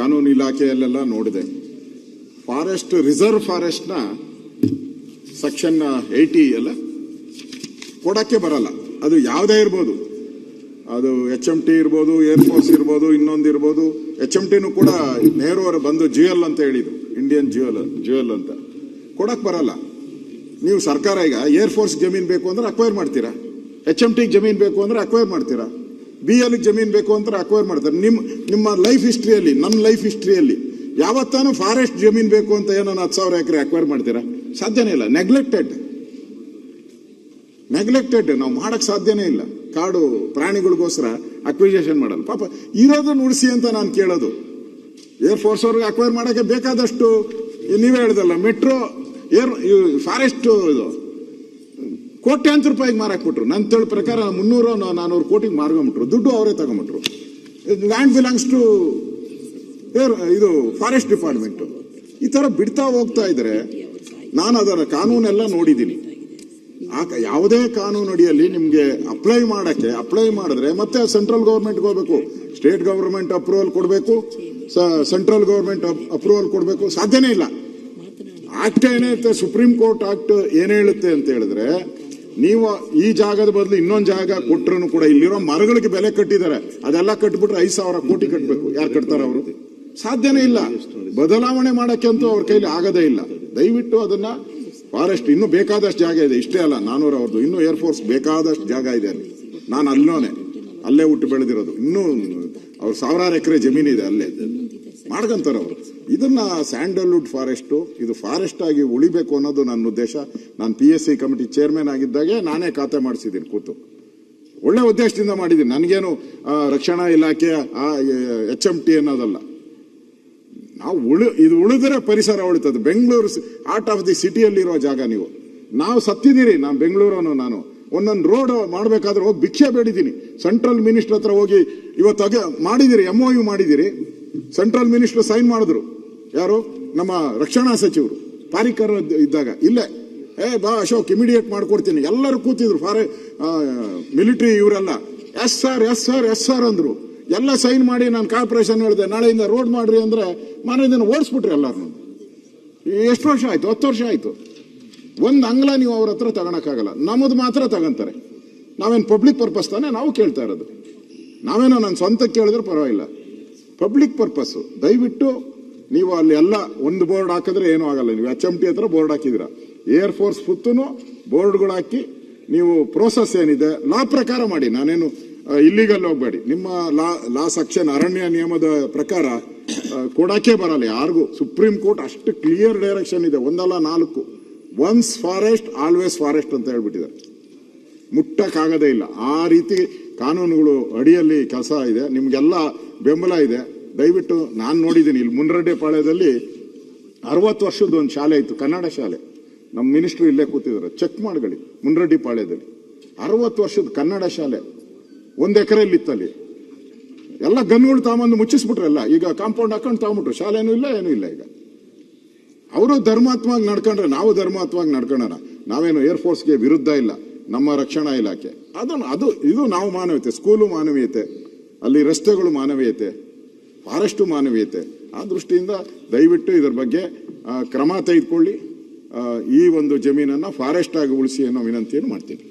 ಕಾನೂನು ಇಲಾಖೆಯಲ್ಲೆಲ್ಲ ನೋಡಿದೆ. Forest reserve ಫಾರೆಸ್ಟ್ನ section 80 ಎಲ್ಲ ಕೊಡಕ್ಕೆ ಬರಲ್ಲ. ಅದು ಯಾವುದೇ ಇರ್ಬೋದು, ಅದು HMT ಇರ್ಬೋದು, ಏರ್ಫೋರ್ಸ್ ಇರ್ಬೋದು, ಇನ್ನೊಂದು ಇರ್ಬೋದು. HMTನೂ ಕೂಡ ನೆಹರು ಅವರು ಬಂದು GL ಅಂತ ಹೇಳಿದ್ರು, ಇಂಡಿಯನ್ ಜ್ಯುವೆಲ್ ಅಂತ. ಕೊಡಕ್ ಬರಲ್ಲ. ನೀವು ಸರ್ಕಾರ ಈಗ ಏರ್ಫೋರ್ಸ್ ಜಮೀನ್ ಬೇಕು ಅಂದ್ರೆ ಅಕ್ವೈರ್ ಮಾಡ್ತೀರಾ, HMT ಜಮೀನ್ ಬೇಕು ಅಂದ್ರೆ ಅಕ್ವೈರ್ ಮಾಡ್ತೀರಾ, BL ಜಮೀನ್ ಬೇಕು ಅಂದ್ರೆ ಅಕ್ವೈರ್ ಮಾಡ್ತಾರೆ. ನಿಮ್ಮ ಲೈಫ್ ಹಿಸ್ಟ್ರಿಯಲ್ಲಿ, ನನ್ನ ಲೈಫ್ ಹಿಸ್ಟ್ರಿಯಲ್ಲಿ ಯಾವತ್ತಾನು ಫಾರೆಸ್ಟ್ ಜಮೀನ್ ಬೇಕು ಅಂತ ಏನೋ 10,000 ಎಕರೆ ಅಕ್ವೈರ್ ಮಾಡ್ತೀರಾ? ಸಾಧ್ಯನೇ ಇಲ್ಲ. ನೆಗ್ಲೆಕ್ಟೆಡ್. ನಾವು ಮಾಡಕ್ ಸಾಧ್ಯನೇ ಇಲ್ಲ. ಕಾಡು ಪ್ರಾಣಿಗಳಿಗೋಸ್ಕರ ಅಕ್ವಿಜೇಷನ್ ಮಾಡಲ್ಲ. ಪಾಪ ಇರೋದನ್ನ ಉಳಿಸಿ ಅಂತ ನಾನು ಕೇಳೋದು. ಏರ್ಫೋರ್ಸ್ ಅವ್ರಿಗೆ ಅಕ್ವೈರ್ ಮಾಡಕ್ಕೆ ಬೇಕಾದಷ್ಟು, ನೀವೇ ಹೇಳ್ದಲ್ಲ, ಮೆಟ್ರೋ ಫಾರೆಸ್ಟ್ ಇದು ಕೋಟ್ಯಾಂತರ ರೂಪಾಯಿಗೆ ಮಾರಾಕ್ಬಿಟ್ರು. ನನ್ನ ತಿಳಿ ಪ್ರಕಾರ 300-400 ಕೋಟಿಗೆ ಮಾರ್ಕೊಂಬಿಟ್ರು. ದುಡ್ಡು ಅವರೇ ತಗೊಂಬಿಟ್ರು. ಲ್ಯಾಂಡ್ ಬಿಲಾಂಗ್ಸ್ ಟು ಇದು ಫಾರೆಸ್ಟ್ ಡಿಪಾರ್ಟ್ಮೆಂಟ್. ಈ ತರ ಬಿಡ್ತಾ ಹೋಗ್ತಾ ಇದ್ರೆ, ನಾನು ಅದರ ಕಾನೂನೆಲ್ಲ ನೋಡಿದ್ದೀನಿ. ಯಾವುದೇ ಕಾನೂನು ಅಡಿಯಲ್ಲಿ ನಿಮ್ಗೆ ಅಪ್ಲೈ ಮಾಡಿದ್ರೆ ಮತ್ತೆ ಸೆಂಟ್ರಲ್ ಗವರ್ಮೆಂಟ್ಗೆ ಹೋಗ್ಬೇಕು, ಸ್ಟೇಟ್ ಗವರ್ಮೆಂಟ್ ಅಪ್ರೂವಲ್ ಕೊಡಬೇಕು, ಸೆಂಟ್ರಲ್ ಗವರ್ಮೆಂಟ್ ಅಪ್ರೂವಲ್ ಕೊಡಬೇಕು. ಸಾಧ್ಯನೇ ಇಲ್ಲ. ಆಕ್ಟ್ ಏನೇಳುತ್ತೆ, ಸುಪ್ರೀಂ ಕೋರ್ಟ್ ಆಕ್ಟ್ ಏನ್ ಹೇಳುತ್ತೆ ಅಂತ ಹೇಳಿದ್ರೆ, ನೀವು ಈ ಜಾಗದ ಬದಲು ಇನ್ನೊಂದು ಜಾಗ ಕೊಟ್ಟರು ಕೂಡ ಇಲ್ಲಿರೋ ಮರಗಳಿಗೆ ಬೆಲೆ ಕಟ್ಟಿದ್ದಾರೆ, ಅದೆಲ್ಲ ಕಟ್ಬಿಟ್ರೆ 5,000 ಕೋಟಿ ಕಟ್ಟಬೇಕು. ಯಾರು ಕಟ್ತಾರ? ಅವರು ಸಾಧ್ಯನೇ ಇಲ್ಲ. ಬದಲಾವಣೆ ಮಾಡಕ್ಕೆ ಅಂತೂ ಅವ್ರ ಕೈಲಿ ಆಗದೇ ಇಲ್ಲ. ದಯವಿಟ್ಟು ಅದನ್ನ ಫಾರೆಸ್ಟ್ ಇನ್ನೂ ಬೇಕಾದಷ್ಟು ಜಾಗ ಇದೆ. ಇಷ್ಟೇ ಅಲ್ಲ, 400 ಅವ್ರದ್ದು ಇನ್ನೂ ಏರ್ಫೋರ್ಸ್ ಬೇಕಾದಷ್ಟು ಜಾಗ ಇದೆ ಅಲ್ಲಿ. ನಾನು ಅಲ್ಲೇ ಹುಟ್ಟು ಬೆಳೆದಿರೋದು. ಇನ್ನೂ ಅವ್ರ 1000 ಎಕರೆ ಜಮೀನಿದೆ, ಅಲ್ಲೇ ಮಾಡ್ಕೊಂತಾರೆ ಅವರು. ಇದನ್ನ ಸ್ಯಾಂಡಲ್ವುಡ್ ಫಾರೆಸ್ಟ್, ಇದು ಫಾರೆಸ್ಟ್ ಆಗಿ ಉಳಿಬೇಕು ಅನ್ನೋದು ನನ್ನ ಉದ್ದೇಶ. ನಾನು PSC ಕಮಿಟಿ ಚೇರ್ಮನ್ ಆಗಿದ್ದಾಗೆ ನಾನೇ ಖಾತೆ ಮಾಡಿಸಿದ್ದೀನಿ ಕೂತು. ಒಳ್ಳೆ ಉದ್ದೇಶದಿಂದ ಮಾಡಿದ್ದೀನಿ. ನನಗೇನು ರಕ್ಷಣಾ ಇಲಾಖೆ HMT ಅನ್ನೋದಲ್ಲ. ಇದು ಉಳಿದ್ರೆ ಪರಿಸರ ಉಳಿತದೆ. ಬೆಂಗಳೂರು ಹಾರ್ಟ್ ಆಫ್ ದಿ ಸಿಟಿಯಲ್ಲಿರೋ ಜಾಗ ನೀವು. ನಾವು ಸತ್ತಿದ್ದೀರಿ. ನಾನು ಬೆಂಗಳೂರನ್ನು, ನಾನು ಒಂದೊಂದು ರೋಡ್ ಮಾಡಬೇಕಾದ್ರೆ ಹೋಗಿ ಭಿಕ್ಷೆ ಬೇಡಿದ್ದೀನಿ. ಸೆಂಟ್ರಲ್ ಮಿನಿಸ್ಟರ್ ಹತ್ರ ಹೋಗಿ ಇವತ್ತು ಮಾಡಿದಿರಿ, MOU ಮಾಡಿದಿರಿ. ಸೆಂಟ್ರಲ್ ಮಿನಿಸ್ಟರ್ ಸೈನ್ ಮಾಡಿದ್ರು. ಯಾರು? ನಮ್ಮ ರಕ್ಷಣಾ ಸಚಿವರು ಪಾರಿಕರ್ ಇದ್ದಾಗ. ಇಲ್ಲೇ ಬಾ ಅಶೋಕ್, ಇಮಿಡಿಯೇಟ್ ಮಾಡ್ಕೊಡ್ತೀನಿ. ಎಲ್ಲರೂ ಕೂತಿದ್ರು, ಮಿಲಿಟರಿ ಇವರೆಲ್ಲ. ಎಸ್ ಸರ್ ಅಂದ್ರು. ಎಲ್ಲ ಸೈನ್ ಮಾಡಿ ನಾನು ಕಾರ್ಪೊರೇಷನ್ ಹೇಳಿದೆ, ನಾಳೆಯಿಂದ ರೋಡ್ ಮಾಡ್ರಿ ಅಂದ್ರೆ ಮನೆಯಿಂದ ಓಡಿಸ್ಬಿಟ್ರಿ ಎಲ್ಲಾರು. ಎಷ್ಟು ವರ್ಷ ಆಯ್ತು? 10 ವರ್ಷ ಆಯ್ತು. ಒಂದ್ ಅಂಗ್ಲ ನೀವು ಅವ್ರ ಹತ್ರ ತಗೊಳಕ್ಕಾಗಲ್ಲ. ನಮ್ಮದು ಮಾತ್ರ ತಗೊಂತಾರೆ. ನಾವೇನು ಪಬ್ಲಿಕ್ ಪರ್ಪಸ್ ತಾನೆ ನಾವು ಕೇಳ್ತಾ ಇರೋದು. ನಾವೇನೋ ನನ್ನ ಸ್ವಂತಕ್ಕೆ ಕೇಳಿದ್ರೆ ಪರವಾಗಿಲ್ಲ, ಪಬ್ಲಿಕ್ ಪರ್ಪಸ್. ದಯವಿಟ್ಟು ನೀವು ಅಲ್ಲಿ ಎಲ್ಲ ಒಂದು ಬೋರ್ಡ್ ಹಾಕಿದ್ರೆ ಏನೂ ಆಗಲ್ಲ. ನೀವು HMT ಹತ್ರ ಬೋರ್ಡ್ ಹಾಕಿದಿರ, ಏರ್ ಫೋರ್ಸ್ ಫುತ್ತೂ ಬೋರ್ಡ್ಗಳು ಹಾಕಿ ನೀವು ಪ್ರೋಸೆಸ್ ಏನಿದೆ ಲಾ ಪ್ರಕಾರ ಮಾಡಿ. ನಾನೇನು ಇಲ್ಲಿಗಲ್ ಹೋಗ್ಬೇಡಿ. ನಿಮ್ಮ ಲಾ ಸೆಕ್ಷನ್ ಅರಣ್ಯ ನಿಯಮದ ಪ್ರಕಾರ ಕೊಡಕ್ಕೆ ಬರಲ್ಲ ಯಾರಿಗೂ. ಸುಪ್ರೀಂ ಕೋರ್ಟ್ ಅಷ್ಟು ಕ್ಲಿಯರ್ ಡೈರೆಕ್ಷನ್ ಇದೆ, 1 ಅಲ್ಲ 4. ಒನ್ಸ್ ಫಾರೆಸ್ಟ್ ಆಲ್ವೇಸ್ ಫಾರೆಸ್ಟ್ ಅಂತ ಹೇಳ್ಬಿಟ್ಟಿದ್ದಾರೆ. ಮುಟ್ಟಕ್ಕಾಗದೇ ಇಲ್ಲ. ಆ ರೀತಿ ಕಾನೂನುಗಳು ಅಡಿಯಲ್ಲಿ ಕೆಲಸ ಇದೆ. ನಿಮ್ಗೆಲ್ಲ ಬೆಂಬಲ ಇದೆ. ದಯವಿಟ್ಟು ನಾನು ನೋಡಿದ್ದೀನಿ ಇಲ್ಲಿ ಮುನ್ರಡ್ಡಿಪಾಳ್ಯದಲ್ಲಿ 60 ವರ್ಷದ ಒಂದು ಶಾಲೆ ಇತ್ತು, ಕನ್ನಡ ಶಾಲೆ. ನಮ್ಮ ಮಿನಿಸ್ಟ್ರು ಇಲ್ಲೇ ಕೂತಿದ್ದಾರೆ, ಚೆಕ್ ಮಾಡ್ಕೊಳ್ಳಿ. ಮುನ್ರಡ್ಡಿಪಾಳ್ಯದಲ್ಲಿ 60 ವರ್ಷದ ಕನ್ನಡ ಶಾಲೆ 1 ಎಕರೆಯಲ್ಲಿ ಇತ್ತಲ್ಲಿ. ಎಲ್ಲ ಗನ್ಗಳು ತಗೊಂಬಂದು ಮುಚ್ಚಿಸ್ಬಿಟ್ರಲ್ಲ. ಈಗ ಕಾಂಪೌಂಡ್ ಹಾಕೊಂಡು ತಗೊಂಬಿಟ್ರು. ಶಾಲೆನೂ ಇಲ್ಲ, ಏನೂ ಇಲ್ಲ. ಈಗ ಅವರು ಧರ್ಮಾತ್ಮವಾಗಿ ನಡ್ಕೊಂಡ್ರೆ ನಾವು ಧರ್ಮಾತ್ಮವಾಗಿ ನಡ್ಕೊಳ್ಳೋಣ. ನಾವೇನು ಏರ್ಫೋರ್ಸ್ಗೆ ವಿರುದ್ಧ ಇಲ್ಲ. ನಮ್ಮ ರಕ್ಷಣಾ ಇಲಾಖೆ ಇದು ನಾವು ಮಾನವೀಯತೆ. ಸ್ಕೂಲು ಮಾನವೀಯತೆ, ಅಲ್ಲಿ ರಸ್ತೆಗಳು ಮಾನವೀಯತೆ, ಫಾರೆಸ್ಟು ಮಾನವೀಯತೆ. ಆ ದೃಷ್ಟಿಯಿಂದ ದಯವಿಟ್ಟು ಇದರ ಬಗ್ಗೆ ಕ್ರಮ ತೆಗೆದುಕೊಳ್ಳಿ. ಈ ಒಂದು ಜಮೀನನ್ನು ಫಾರೆಸ್ಟ್ ಆಗಿ ಉಳಿಸಿ ಅನ್ನೋ ವಿನಂತಿಯನ್ನು ಮಾಡ್ತೀನಿ.